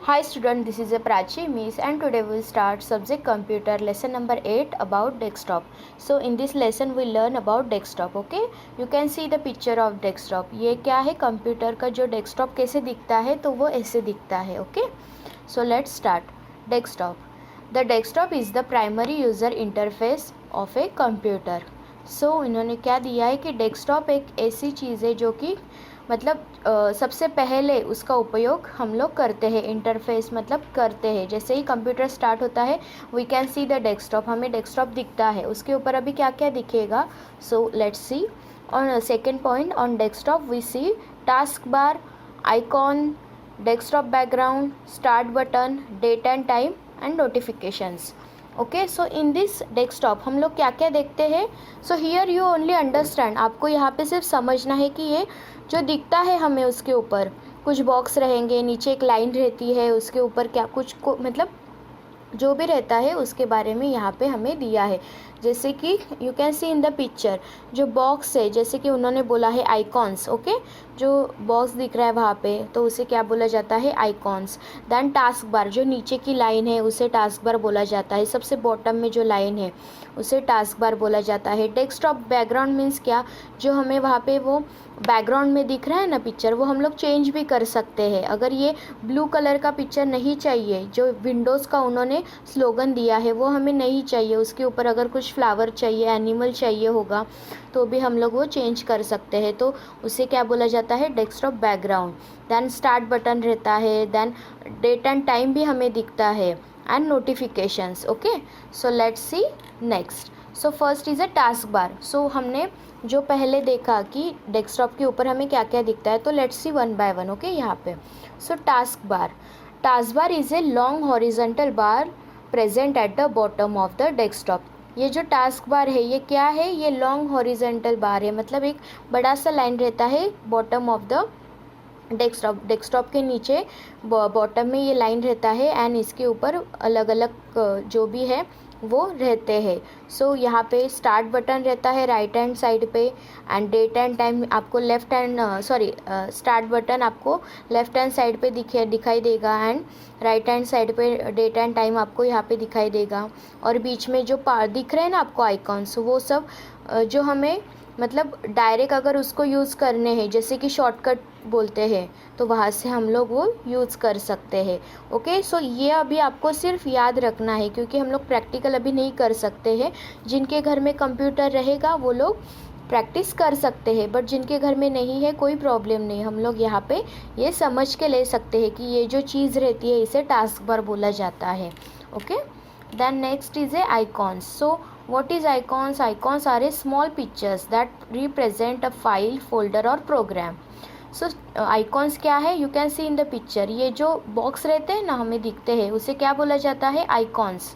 Hi student, this is a Prachi Miss and today we will start subject computer lesson number 8 about desktop. So in this lesson we learn about desktop. Okay, you can see the picture of desktop. ये क्या है, computer का जो desktop कैसे दिखता है, तो वो ऐसे दिखता है. Okay, so let's start. Desktop. The desktop is the primary user interface of a computer. So इन्होंने क्या दिया है कि डेस्कटॉप एक ऐसी चीज़ है जो कि मतलब सबसे पहले उसका उपयोग हम लोग करते हैं. इंटरफेस मतलब करते हैं. जैसे ही कंप्यूटर स्टार्ट होता है we can see the desktop, हमें डेस्कटॉप दिखता है. उसके ऊपर अभी क्या क्या दिखेगा, so let's see. On second point, on desktop we see task bar, icon, desktop background, start button, date and time and notifications. Okay, so in this desktop हम लोग क्या क्या देखते हैं. So here you only understand, आपको यहाँ पे सिर्फ समझना है कि ये जो दिखता है हमें उसके ऊपर कुछ बॉक्स रहेंगे, नीचे एक लाइन रहती है, उसके ऊपर क्या कुछ को मतलब जो भी रहता है उसके बारे में यहाँ पे हमें दिया है. जैसे कि you can see in the picture जो बॉक्स है, जैसे कि उन्होंने बोला है आइकॉन्स. ओके, जो बॉक्स दिख रहा है वहाँ पे तो उसे क्या बोला जाता है, आइकॉन्स. दैन टास्क बार, जो नीचे की लाइन है उसे टास्क बार बोला जाता है. सबसे बॉटम में जो लाइन है उसे टास्क बार बोला जाता है. डेस्कटॉप बैकग्राउंड मीन्स क्या, जो हमें वहाँ पे वो बैकग्राउंड में दिख रहा है ना पिक्चर, वो हम लोग चेंज भी कर सकते हैं. अगर ये ब्लू कलर का पिक्चर नहीं चाहिए, जो विंडोज़ का उन्होंने स्लोगन दिया है वो हमें नहीं चाहिए, उसके ऊपर अगर कुछ फ्लावर चाहिए, एनिमल चाहिए होगा तो भी हम लोग वो चेंज कर सकते हैं. तो उसे क्या बोला जाता है, desktop background. Then start button रहता है. दैन डेट एंड टाइम भी हमें दिखता है and notifications. Okay, so let's see next. So first is a task bar. So हमने जो पहले देखा कि डेस्कटॉप के ऊपर हमें क्या क्या दिखता है, तो let's see one by one. Okay, यहाँ पे सो task bar. Task bar is a long horizontal bar present at the bottom of the desktop. ये जो टास्क बार है ये क्या है, ये लॉन्ग हॉरिजॉन्टल बार है, मतलब एक बड़ा सा लाइन रहता है bottom of the desktop. Desktop के नीचे बॉटम में ये लाइन रहता है एंड इसके ऊपर अलग अलग जो भी है वो रहते हैं. सो यहाँ पे स्टार्ट बटन रहता है राइट हैंड साइड पे एंड डेट एंड टाइम आपको लेफ्ट हैंड स्टार्ट बटन आपको लेफ्ट हैंड साइड पे दिखाई देगा एंड राइट हैंड साइड पे डेट एंड टाइम आपको यहाँ पे दिखाई देगा. और बीच में जो दिख रहे हैं ना आपको आइकॉन्स, वो सब जो हमें मतलब डायरेक्ट अगर उसको यूज़ करने हैं, जैसे कि शॉर्टकट बोलते हैं, तो वहाँ से हम लोग वो यूज़ कर सकते हैं. ओके, सो ये अभी आपको सिर्फ याद रखना है क्योंकि हम लोग प्रैक्टिकल अभी नहीं कर सकते हैं. जिनके घर में कंप्यूटर रहेगा वो लोग प्रैक्टिस कर सकते हैं, बट जिनके घर में नहीं है कोई प्रॉब्लम नहीं, हम लोग यहाँ पे ये समझ के ले सकते हैं कि ये जो चीज़ रहती है इसे टास्क बार बोला जाता है. Okay, then next is a icons. So what is icons? Icons are a small pictures that represent a file, folder or program. So icons क्या है, you can see in the picture. ये जो box रहते हैं ना हमें दिखते हैं उसे क्या बोला जाता है, icons.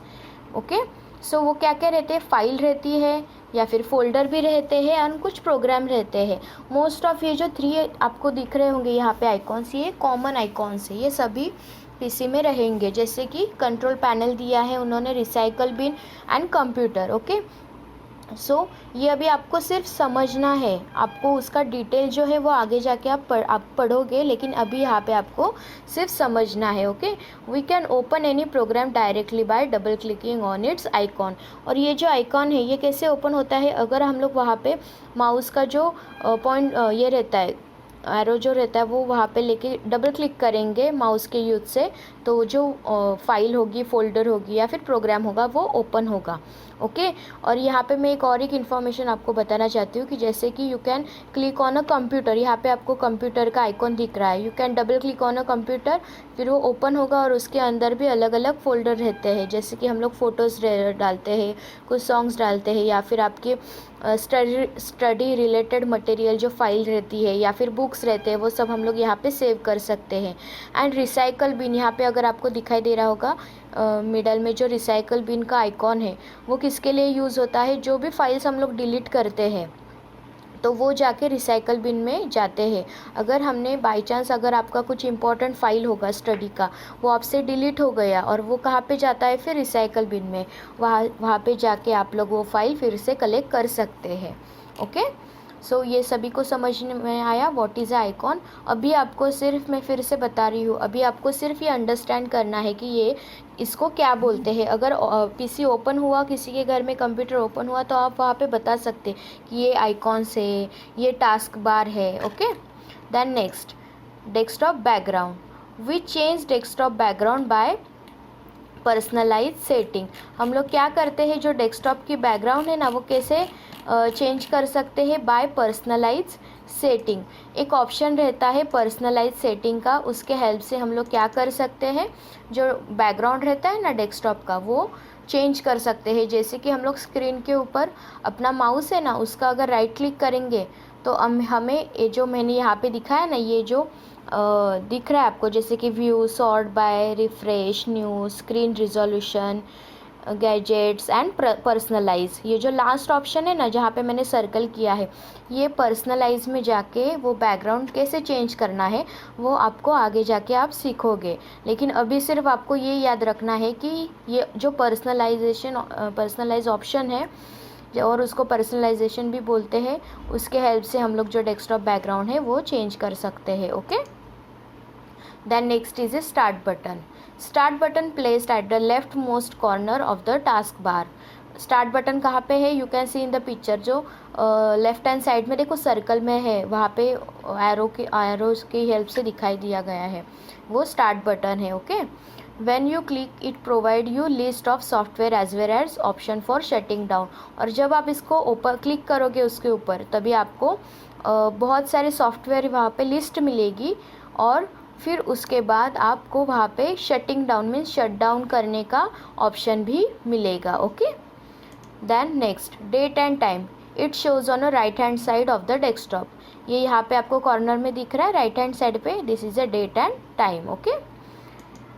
ओके, सो वो क्या क्या रहते हैं, फाइल रहती है या फिर फोल्डर भी रहते हैं और कुछ प्रोग्राम रहते हैं. मोस्ट ऑफ ये जो 3 आपको दिख रहे होंगे यहाँ पे आइकॉन्स, ये कॉमन आइकॉन्स है, ये सभी पीसी में रहेंगे. जैसे कि कंट्रोल पैनल दिया है उन्होंने, recycle bin and computer. Okay, so ये अभी आपको सिर्फ समझना है, आपको उसका डिटेल जो है वो आगे जाके आप पढ़ोगे, लेकिन अभी यहाँ पे आपको सिर्फ समझना है. Okay, we can open any program directly by double clicking on its icon. और ये जो आइकॉन है ये कैसे ओपन होता है, अगर हम लोग वहाँ पे माउस का जो पॉइंट ये रहता है, एरो जो रहता है वो वहाँ पे लेके डबल क्लिक करेंगे माउस के यूज से, तो जो फाइल होगी, फोल्डर होगी या फिर प्रोग्राम होगा वो ओपन होगा. ओके, और यहाँ पे मैं एक इन्फॉर्मेशन आपको बताना चाहती हूँ कि जैसे कि you can click on a computer, यहाँ पे आपको कंप्यूटर का आइकॉन दिख रहा है, you can double click on a computer, फिर वो ओपन होगा और उसके अंदर भी अलग अलग फोल्डर रहते हैं. जैसे कि हम लोग फ़ोटोज़ डालते हैं, कुछ सॉन्ग्स डालते हैं, या फिर आपके स्टडी रिलेटेड मटेरियल जो फाइल रहती है या फिर बुक्स रहते हैं वो सब हम लोग यहाँ पे सेव कर सकते हैं. एंड रिसाइकल बिन, यहाँ पे अगर आपको दिखाई दे रहा होगा मिडल में जो रिसाइकल बिन का आइकॉन है वो किसके लिए यूज़ होता है, जो भी फाइल्स हम लोग डिलीट करते हैं तो वो जाके रिसाइकल बिन में जाते हैं. अगर हमने बाय चांस अगर आपका कुछ इंपॉर्टेंट फाइल होगा स्टडी का, वो आपसे डिलीट हो गया और वो कहाँ पे जाता है, फिर रिसाइकल बिन में. वहाँ पे जाके आप लोग वो फाइल फिर से कलेक्ट कर सकते हैं. ओके, सो ये सभी को समझ में आया व्हाट इज़ आइकॉन। अभी आपको सिर्फ, मैं फिर से बता रही हूँ, अभी आपको सिर्फ ये अंडरस्टैंड करना है कि ये इसको क्या बोलते हैं। अगर पीसी ओपन हुआ, किसी के घर में कंप्यूटर ओपन हुआ, तो आप वहाँ पे बता सकते कि ये आइकॉन्स है, ये टास्क बार है। Okay, then next, desktop background. We change desktop background by personalize setting. हम लोग क्या करते हैं, जो डेस्कटॉप की बैकग्राउंड है ना, वो कैसे चेंज कर सकते हैं, बाय पर्सनलाइज सेटिंग। एक ऑप्शन रहता है पर्सनलाइज सेटिंग का, उसके हेल्प से हम लोग क्या कर सकते हैं, जो बैकग्राउंड रहता है ना डेस्कटॉप का, वो चेंज कर सकते हैं। जैसे कि हम लोग स्क्रीन के ऊपर अपना माउस है ना, उसका अगर राइट क्लिक करेंगे तो हमें ये जो मैंने यहाँ पे दिखाया ना, ये जो दिख रहा है आपको, जैसे कि view, sort by, refresh, new, screen resolution, gadgets and personalize, ये जो लास्ट ऑप्शन है ना, जहाँ पे मैंने सर्कल किया है, ये पर्सनलाइज में जाके वो बैकग्राउंड कैसे चेंज करना है वो आपको आगे जाके आप सीखोगे। लेकिन अभी सिर्फ आपको ये याद रखना है कि ये जो पर्सनलाइज ऑप्शन है, और उसको पर्सनलाइजेशन भी बोलते हैं, उसके हेल्प से हम लोग जो डेस्कटॉप बैकग्राउंड है वो चेंज कर सकते हैं। Okay, then next is a start button. Start button placed at the left most corner of the task bar. Start button कहाँ पे है, you can see in the picture, जो लेफ्ट हैंड साइड में देखो circle में है, वहाँ पे एरोज की हेल्प से दिखाई दिया गया है, वो स्टार्ट बटन है। Okay, when you click it provide you list of software as well as option for shutting down. और जब आप इसको ऊपर क्लिक करोगे उसके ऊपर, तभी आपको बहुत सारे सॉफ्टवेयर वहाँ पे लिस्ट मिलेगी, और फिर उसके बाद आपको वहाँ पे shutting down means shut down करने का ऑप्शन भी मिलेगा। Okay, then next, date and time. It shows on a right hand side of the desktop. ये यहाँ पे आपको कॉर्नर में दिख रहा है राइट हैंड साइड पे, this is a date and time. Okay,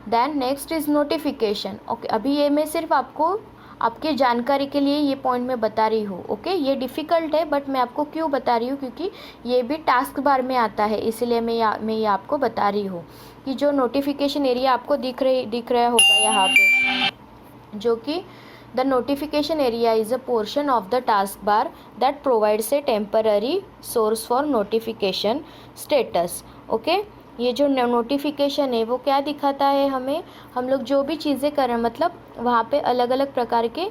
then next is notification. Okay, अभी ये मैं सिर्फ आपको आपके जानकारी के लिए ये पॉइंट मैं बता रही हूँ। ओके, ये डिफ़िकल्ट है, बट मैं आपको क्यों बता रही हूँ, क्योंकि ये भी टास्क बार में आता है, इसलिए मैं ये आपको बता रही हूँ कि जो नोटिफिकेशन एरिया आपको दिख रहा होगा यहाँ पे, जो कि the notification area is a portion of the task bar that provides a temporary source for notification status. Okay, ये जो नोटिफिकेशन है वो क्या दिखाता है हमें, हम लोग जो भी चीज़ें करें, मतलब वहाँ पे अलग अलग प्रकार के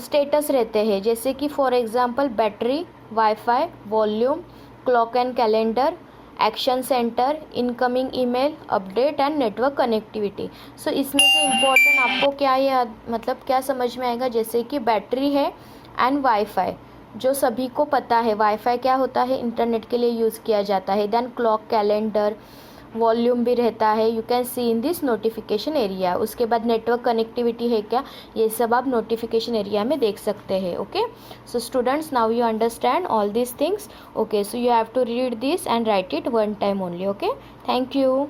स्टेटस रहते हैं, जैसे कि for example battery, wifi, volume, clock and calendar, action centre, incoming email, update and network connectivity. So इसमें से इम्पोर्टेंट आपको क्या याद, मतलब क्या समझ में आएगा, जैसे कि बैटरी है एंड वाईफाई, जो सभी को पता है वाईफाई क्या होता है, इंटरनेट के लिए यूज़ किया जाता है। देन क्लॉक, कैलेंडर, वॉल्यूम भी रहता है, you can see in this notification area. उसके बाद नेटवर्क कनेक्टिविटी है क्या, ये सब आप नोटिफिकेशन एरिया में देख सकते हैं। Okay, so students, now you understand all this things. Okay, so you have to read this and write it one time only. Okay, thank you.